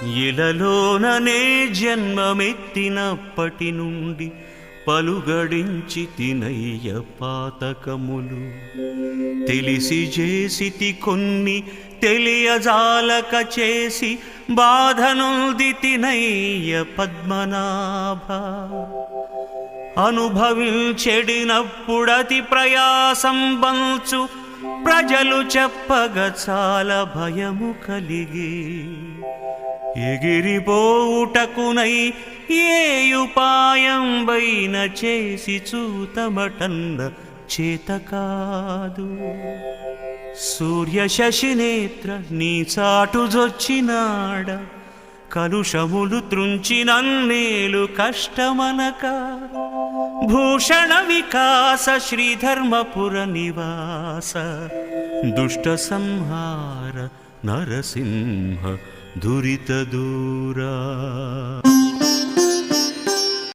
ఇలలోననే జన్మమెత్తినప్పటి నుండి పలుగడించి తినయ్య పాతకములు. తెలిసి చేసితి కొన్ని తెలియజాలక చేసి బాధనుంది తినయ్య పద్మనాభ. అనుభవించెడినప్పుడతి ప్రయాసం బంచు ప్రజలు చెప్పగ చాలా భయము కలిగి. ఎగిరిపోవుటకునై ఏయుపాయం వైన చేసి చూతమటన్న చేత కాదు. సూర్య శశినేత్ర నీ చాటుజొచ్చినాడ కలుషములు త్రుంచినన్నేలు కష్టమనక. భూషణ వికాస శ్రీధర్మపుర నివాస దుష్ట సంహార నరసింహ దురిత దూరా.